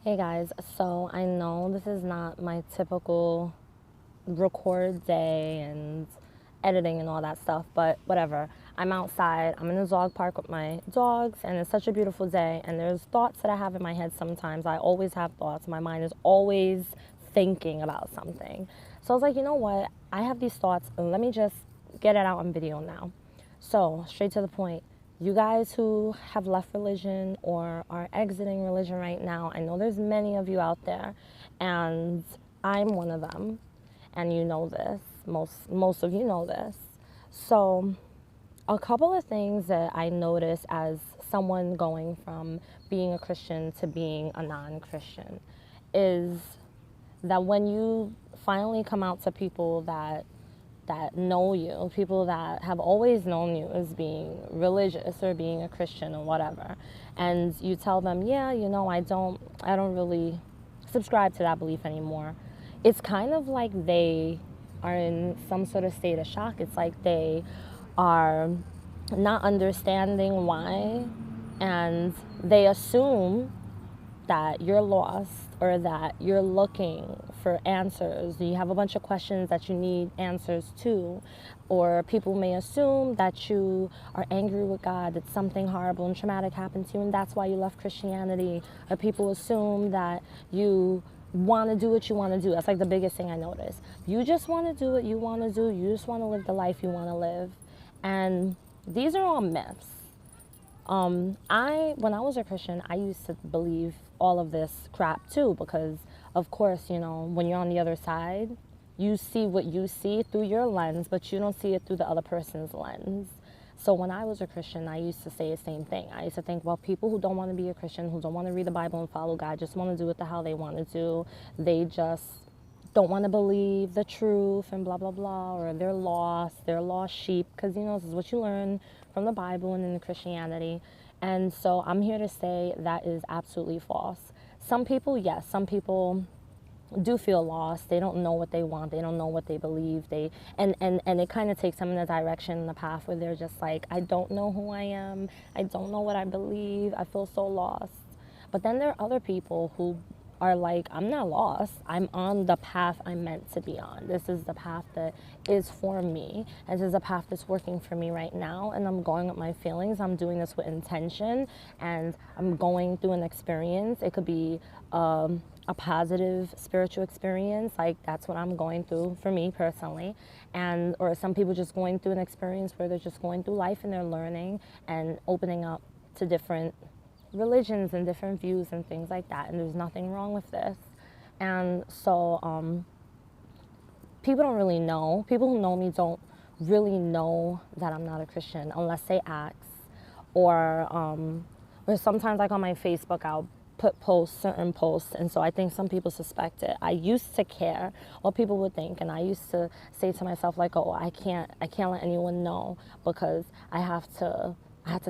Hey guys, so I know this is not my typical record day and editing and all that stuff, but whatever. I'm outside, I'm in the dog park with my dogs, and it's such a beautiful day. And there's thoughts that I have in my head sometimes. I always have thoughts. My mind is always thinking about something. So I was like, you know what? I have these thoughts, and let me just get it out on video now. So, straight to the point. You guys who have left religion or are exiting religion right now, I know there's many of you out there, and I'm one of them, and you know this. Most of you know this. So, a couple of things that I notice as someone going from being a Christian to being a non-Christian is that when you finally come out to people that know you, people that have always known you as being religious or being a Christian or whatever, and you tell them, yeah, you know, I don't really subscribe to that belief anymore. It's kind of like they are in some sort of state of shock. It's like they are not understanding why, and they assume that you're lost or that you're looking for answers. You have a bunch of questions that you need answers to, or people may assume that you are angry with God, that something horrible and traumatic happened to you and that's why you left Christianity, or people assume that you want to do what you want to do. That's like the biggest thing I notice. You just want to do what you want to do. You just want to live the life you want to live. And these are all myths. When I was a Christian, I used to believe all of this crap too, because of course, you know, when you're on the other side, you see what you see through your lens, but you don't see it through the other person's lens. So when I was a Christian, I used to say the same thing. I used to think, well, people who don't want to be a Christian, who don't want to read the Bible and follow God, just want to do what the hell they want to do. They just don't want to believe the truth and blah, blah, blah, or they're lost sheep, because, you know, this is what you learn from the Bible and in Christianity. And so I'm here to say that is absolutely false. Some people, yes, some people do feel lost. They don't know what they want. They don't know what they believe. And it kind of takes them in a direction, in the path where they're just like, I don't know who I am. I don't know what I believe. I feel so lost. But then there are other people who are like, I'm not lost. I'm on the path I'm meant to be on. This is the path that is for me. And this is the path that's working for me right now. And I'm going with my feelings. I'm doing this with intention. And I'm going through an experience. It could be a positive spiritual experience. Like, that's what I'm going through for me personally. And or some people just going through an experience where they're just going through life and they're learning and opening up to different religions and different views and things like that, and there's nothing wrong with this. And so people don't really know. People who know me don't really know that I'm not a Christian unless they ask, or sometimes, like on my Facebook, I'll put certain posts, and so I think some people suspect it. I used to care what people would think, and I used to say to myself like, oh, I can't let anyone know, because I have to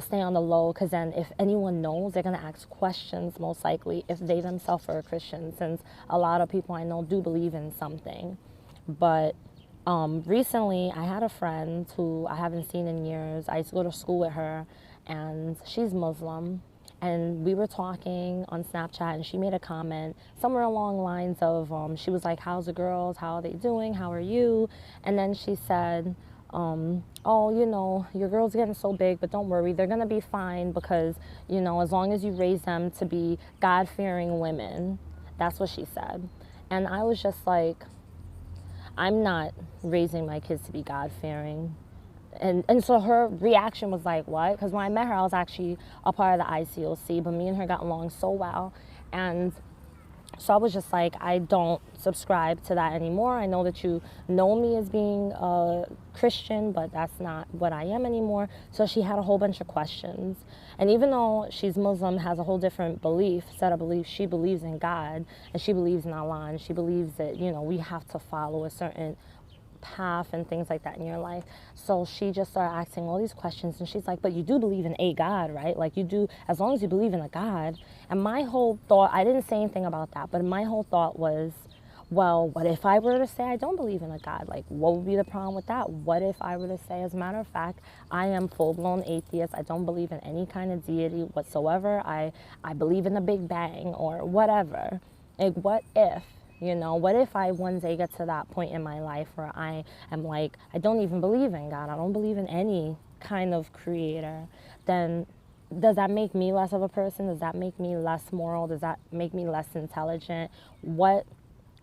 stay on the low, because then if anyone knows, they're going to ask questions, most likely, if they themselves are a Christian, since a lot of people I know do believe in something. But recently, I had a friend who I haven't seen in years. I used to go to school with her, and she's Muslim. And we were talking on Snapchat, and she made a comment somewhere along the lines of, she was like, how's the girls? How are they doing? How are you? And then she said, oh, you know, your girl's getting so big, but don't worry, they're going to be fine, because, you know, as long as you raise them to be God-fearing women. That's what she said. And I was just like, I'm not raising my kids to be God-fearing. And so her reaction was like, what? Because when I met her, I was actually a part of the ICOC, but me and her got along so well. And so I was just like, I don't subscribe to that anymore. I know that you know me as being a Christian, but that's not what I am anymore. So she had a whole bunch of questions. And even though she's Muslim, has a whole different set of beliefs, she believes in God, and she believes in Allah, and she believes that, you know, we have to follow a certain path and things like that in your life. So she just started asking all these questions, and she's like, but you do believe in a God, right? Like, you do, as long as you believe in a God. And my whole thought, I didn't say anything about that, but my whole thought was, well, what if I were to say I don't believe in a God? Like, what would be the problem with that? What if I were to say, as a matter of fact, I am full-blown atheist. I don't believe in any kind of deity whatsoever. I believe in the Big Bang or whatever. Like, what if, what if I one day get to that point in my life where I am like, I don't even believe in God. I don't believe in any kind of creator. Then does that make me less of a person? Does that make me less moral? Does that make me less intelligent? What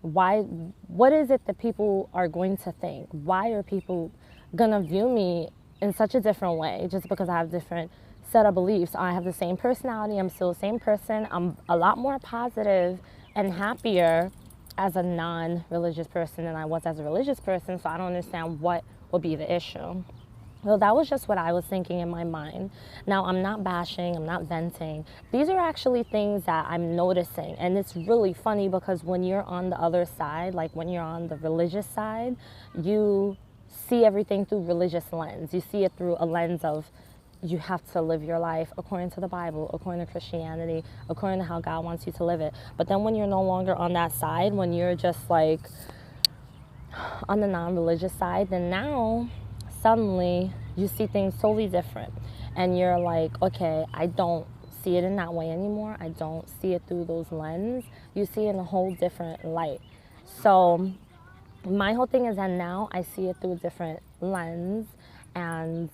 is it that people are going to think? Why are people gonna view me in such a different way just because I have a different set of beliefs? I have the same personality, I'm still the same person. I'm a lot more positive and happier as a non-religious person than I was as a religious person, so I don't understand what would be the issue. Well, that was just what I was thinking in my mind. Now, I'm not bashing, I'm not venting. These are actually things that I'm noticing. And it's really funny because when you're on the other side, like when you're on the religious side, you see everything through religious lens. You see it through a lens of you have to live your life according to the Bible, according to Christianity, according to how God wants you to live it. But then when you're no longer on that side, when you're just like on the non-religious side, then now suddenly you see things totally different and you're like, okay, I don't see it in that way anymore. I don't see it through those lenses. You see it in a whole different light. So my whole thing is that now I see it through a different lens, and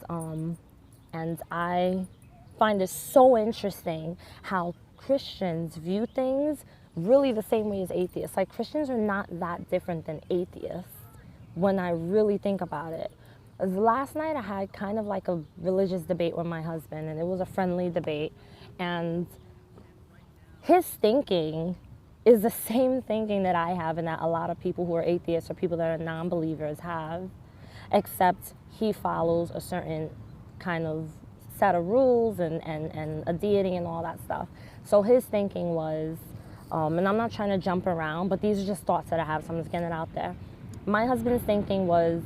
I find it so interesting how Christians view things really the same way as atheists. Like, Christians are not that different than atheists when I really think about it. Last night I had kind of like a religious debate with my husband, and it was a friendly debate, and his thinking is the same thinking that I have and that a lot of people who are atheists or people that are non-believers have, except he follows a certain kind of set of rules and a deity and all that stuff. So his thinking was, and I'm not trying to jump around, but these are just thoughts that I have, so I'm just getting it out there. My husband's thinking was,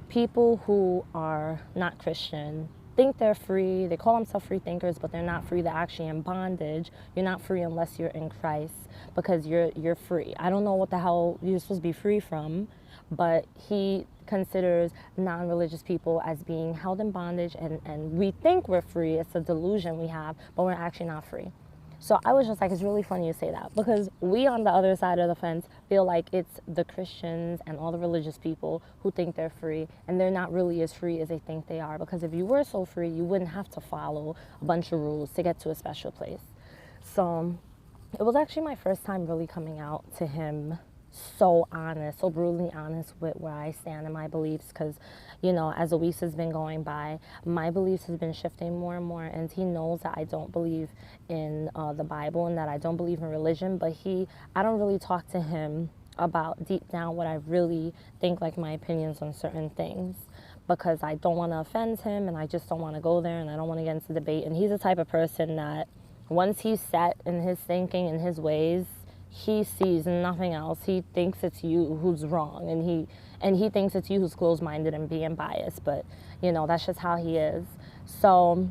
people who are not Christian think they're free. They call themselves free thinkers, but they're not free. They're actually in bondage. You're not free unless you're in Christ, because you're free. I don't know what the hell you're supposed to be free from, but he considers non-religious people as being held in bondage, and we think we're free. It's a delusion we have, but we're actually not free. So I was just like, it's really funny you say that, because we on the other side of the fence feel like it's the Christians and all the religious people who think they're free, and they're not really as free as they think they are, because if you were so free, you wouldn't have to follow a bunch of rules to get to a special place. So it was actually my first time really coming out to him so honest, so brutally honest with where I stand in my beliefs, because, as the weeks has been going by, my beliefs has been shifting more and more, and he knows that I don't believe in the Bible and that I don't believe in religion, but I don't really talk to him about deep down what I really think, like my opinions on certain things, because I don't want to offend him, and I just don't want to go there, and I don't want to get into debate. And he's the type of person that once he's set in his thinking and his ways, he sees nothing else. He thinks it's you who's wrong, and he thinks it's you who's closed-minded and being biased, but that's just how he is. So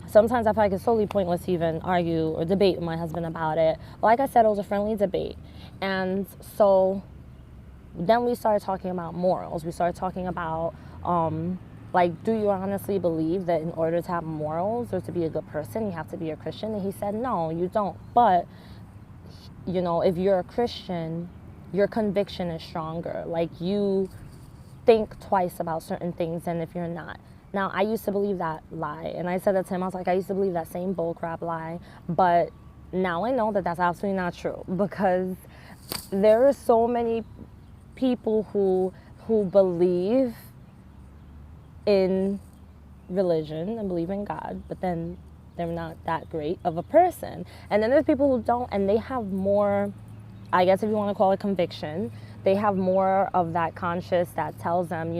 sometimes I feel like it's totally pointless to even argue or debate with my husband about it. Like I said, it was a friendly debate. And so then we started talking about morals. We started talking about do you honestly believe that in order to have morals or to be a good person, you have to be a Christian? And he said, no, you don't. But if you're a Christian, your conviction is stronger. Like, you think twice about certain things than if you're not. Now, I used to believe that lie, and I said that to him. I was like, I used to believe that same bullcrap lie, but now I know that that's absolutely not true, because there are so many people who believe in religion and believe in God, but then they're not that great of a person. And then there's people who don't, and they have more, I guess if you want to call it conviction, they have more of that conscience that tells them,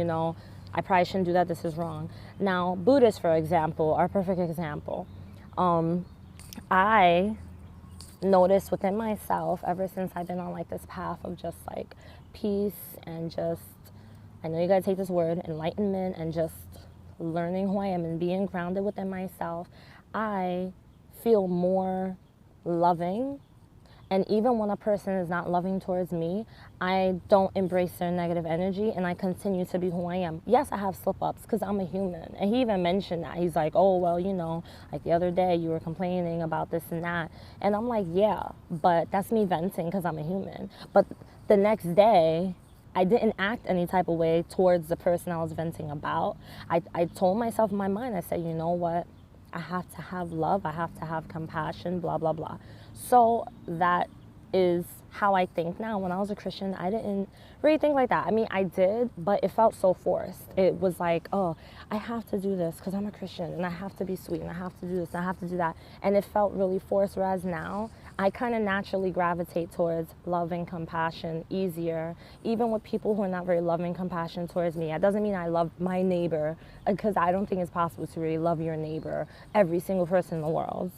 I probably shouldn't do that, this is wrong. Now, Buddhists, for example, are a perfect example. I noticed within myself, ever since I've been on like this path of just like peace and just, I know you gotta take this word, enlightenment, and just learning who I am and being grounded within myself, I feel more loving And even when a person is not loving towards me, I don't embrace their negative energy and I continue to be who I am. Yes, I have slip ups because I'm a human. And he even mentioned that. He's like, oh, well, you know, like the other day you were complaining about this and that. And I'm like, yeah, but that's me venting because I'm a human. But the next day, I didn't act any type of way towards the person I was venting about. I told myself in my mind, I said, you know what? I have to have love. I have to have compassion, blah, blah, blah. So that is how I think now. When I was a Christian, I didn't really think like that. I mean, I did, but it felt so forced. It was like, oh, I have to do this because I'm a Christian and I have to be sweet and I have to do this and I have to do that. And it felt really forced, whereas now I kind of naturally gravitate towards love and compassion easier, even with people who are not very loving, compassion towards me. That doesn't mean I love my neighbor, because I don't think it's possible to really love your neighbor, every single person in the world.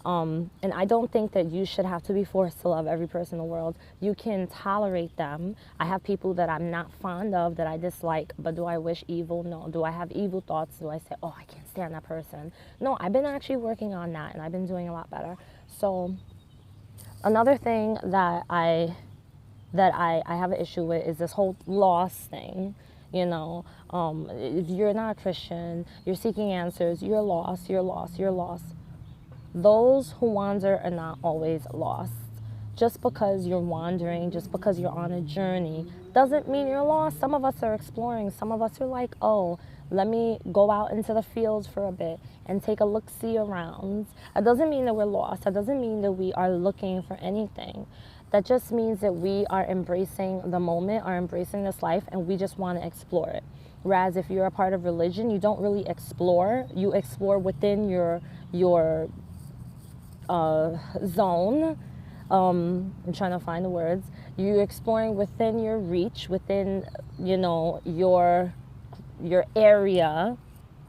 And I don't think that you should have to be forced to love every person in the world. You can tolerate them. I have people that I'm not fond of, that I dislike, but do I wish evil? No. Do I have evil thoughts? Do I say, oh, I can't stand that person? No, I've been actually working on that, and I've been doing a lot better. So another thing that I have an issue with is this whole loss thing. You know, if you're not a Christian, you're seeking answers, you're lost, you're lost, you're lost. Those who wander are not always lost. Just because you're wandering, just because you're on a journey, doesn't mean you're lost. Some of us are exploring. Some of us are like, oh, let me go out into the fields for a bit and take a look-see around. That doesn't mean that we're lost. That doesn't mean that we are looking for anything. That just means that we are embracing the moment, are embracing this life, and we just want to explore it. Whereas if you're a part of religion, you don't really explore. You explore within your zone. I'm trying to find the words. You're exploring within your reach, within, you know, your area,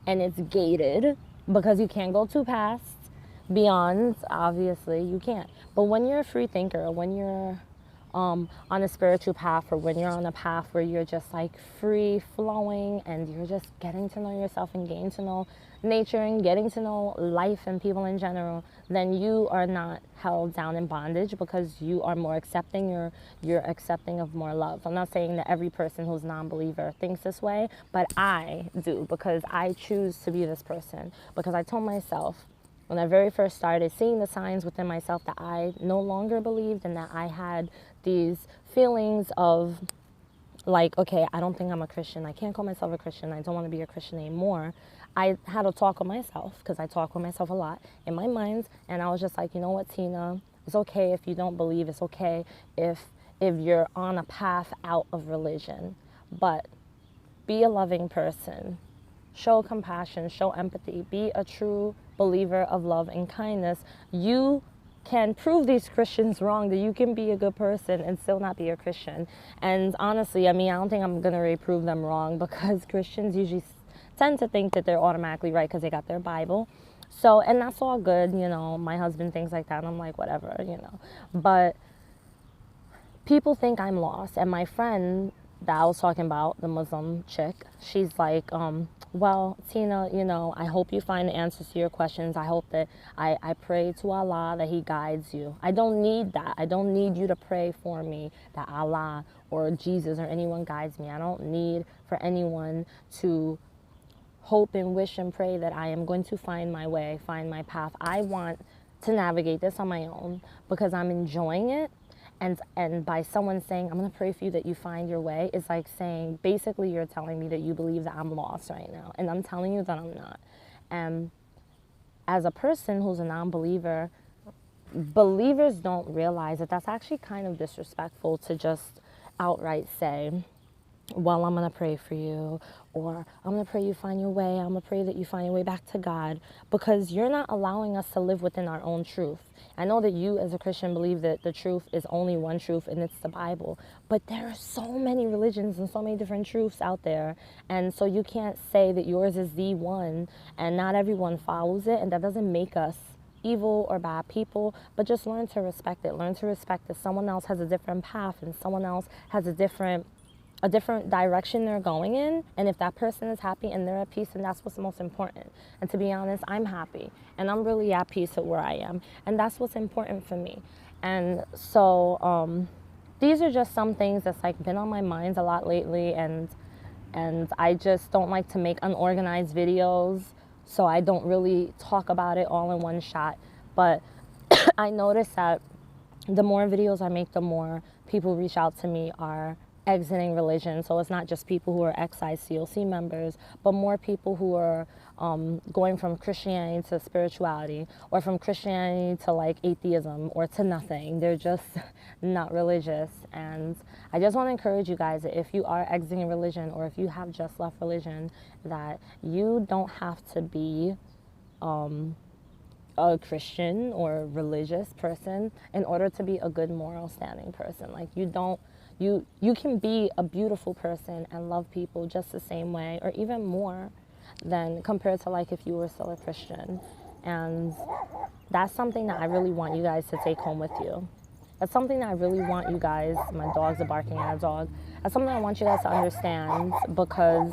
and it's gated because you can't go too fast. Beyond, obviously, you can't. But when you're a free thinker, when you're on a spiritual path, or when you're on a path where you're just like free flowing and you're just getting to know yourself and getting to know nature and getting to know life and people in general, then you are not held down in bondage because you are more accepting. You're accepting of more love. I'm not saying that every person who's non-believer thinks this way, but I do, because I choose to be this person. Because I told myself when I very first started seeing the signs within myself that I no longer believed, and that I had these feelings of like, okay, I don't think I'm a Christian. I can't call myself a Christian. I don't want to be a Christian anymore. I had a talk with myself, because I talk with myself a lot in my mind, and I was just like, you know what, Tina, it's okay if you don't believe. It's okay if you're on a path out of religion, but be a loving person. Show compassion, show empathy, be a true believer of love and kindness. You can prove these Christians wrong, that you can be a good person and still not be a Christian. And honestly, I mean, I don't think I'm going to really prove them wrong, because Christians usually tend to think that they're automatically right because they got their Bible. So, and that's all good, you know. My husband thinks like that, and I'm like, whatever, you know. But people think I'm lost. And my friend that I was talking about, the Muslim chick, she's like, well, Tina, you know, I hope you find the answers to your questions. I hope that I pray to Allah that He guides you. I don't need that. I don't need you to pray for me that Allah or Jesus or anyone guides me. I don't need for anyone to hope and wish and pray that I am going to find my way, find my path. I want to navigate this on my own because I'm enjoying it. And by someone saying, I'm going to pray for you that you find your way, is like saying, basically you're telling me that you believe that I'm lost right now. And I'm telling you that I'm not. And as a person who's a non-believer, believers don't realize that that's actually kind of disrespectful to just outright say, well, I'm going to pray for you, or I'm going to pray you find your way, I'm going to pray that you find your way back to God, because you're not allowing us to live within our own truth. I know that you as a Christian believe that the truth is only one truth, and it's the Bible, but there are so many religions and so many different truths out there, and so you can't say that yours is the one, and not everyone follows it, and that doesn't make us evil or bad people, but just learn to respect it. Learn to respect that someone else has a different path, and someone else has a different a different direction they're going in, and if that person is happy and they're at peace, and that's what's most important. And to be honest, I'm happy and I'm really at peace with where I am, and that's what's important for me. And so these are just some things that's like been on my mind a lot lately, and I just don't like to make unorganized videos, so I don't really talk about it all in one shot. But I notice that the more videos I make, the more people reach out to me are exiting religion. So it's not just people who are ex-ICOC members, but more people who are going from Christianity to spirituality, or from Christianity to like atheism, or to nothing. They're just not religious. And I just want to encourage you guys that if you are exiting religion, or if you have just left religion, that you don't have to be a Christian or religious person in order to be a good moral standing person. Like you can be a beautiful person and love people just the same way, or even more than compared to like if you were still a Christian. And that's something that I really want you guys to take home with you. That's something that I really want you guys, my dogs are barking at a dog. That's something I want you guys to understand, because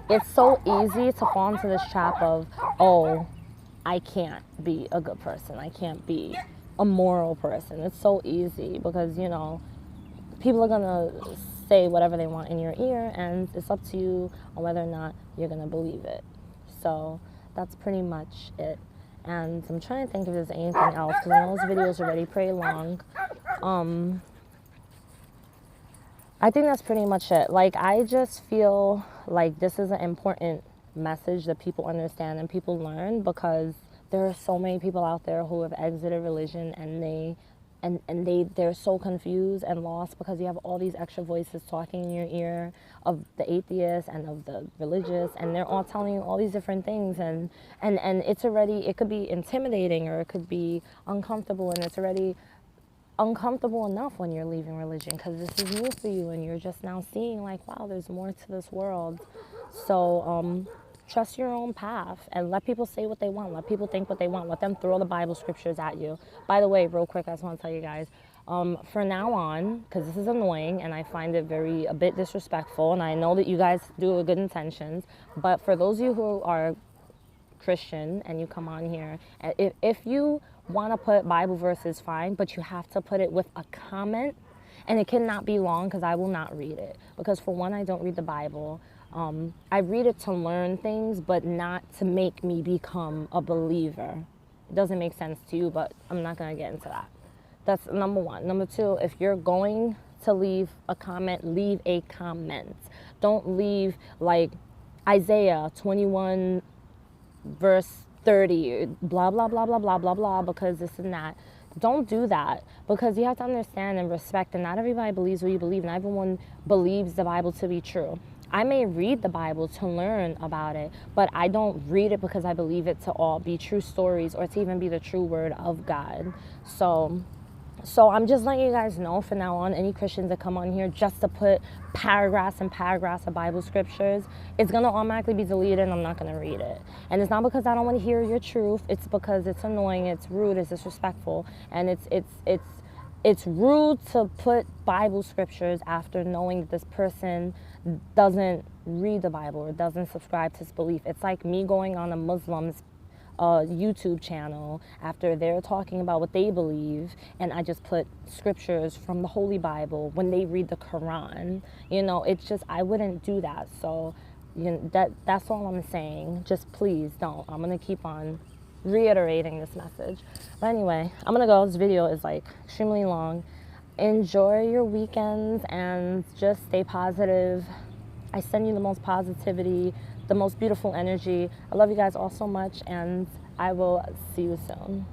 it's so easy to fall into this trap of, oh, I can't be a good person. I can't be a moral person. It's so easy because, you know, people are going to say whatever they want in your ear, and it's up to you on whether or not you're going to believe it. So that's pretty much it. And I'm trying to think if there's anything else, because I know this video is already pretty long. I think that's pretty much it. Like, I just feel like this is an important message that people understand and people learn, because there are so many people out there who have exited religion, and they're so confused and lost because you have all these extra voices talking in your ear of the atheists and of the religious, and they're all telling you all these different things, and it's already, it could be intimidating, or it could be uncomfortable, and it's already uncomfortable enough when you're leaving religion because this is new for you and you're just now seeing like, wow, there's more to this world. So trust your own path and let people say what they want. Let people think what they want. Let them throw the Bible scriptures at you. By the way, real quick, I just want to tell you guys, for now on, because this is annoying and I find it a bit disrespectful, and I know that you guys do it with good intentions, but for those of you who are Christian and you come on here, if you want to put Bible verses, fine, but you have to put it with a comment, and it cannot be long because I will not read it, because for one, I don't read the Bible. I read it to learn things, but not to make me become a believer. It doesn't make sense to you, but I'm not going to get into that. That's number one. Number two, if you're going to leave a comment, leave a comment. Don't leave like Isaiah 21 verse 30, blah, blah, blah, blah, blah, blah, blah, because this and that. Don't do that, because you have to understand and respect that not everybody believes what you believe. Not everyone believes the Bible to be true. I may read the Bible to learn about it, but I don't read it because I believe it to all be true stories or to even be the true word of God. So I'm just letting you guys know from now on, any Christians that come on here just to put paragraphs and paragraphs of Bible scriptures, it's going to automatically be deleted and I'm not going to read it. And it's not because I don't want to hear your truth. It's because it's annoying, it's rude, it's disrespectful, and it's rude to put Bible scriptures after knowing that this person doesn't read the Bible or doesn't subscribe to his belief. It's like me going on a Muslim's YouTube channel after they're talking about what they believe, and I just put scriptures from the Holy Bible when they read the Quran. You know, it's just, I wouldn't do that. So you know, that's all I'm saying. Just please don't. I'm gonna keep on reiterating this message. But anyway, I'm gonna go. This video is like extremely long. Enjoy your weekends and just stay positive. I send you the most positivity, the most beautiful energy. I love you guys all so much, and I will see you soon.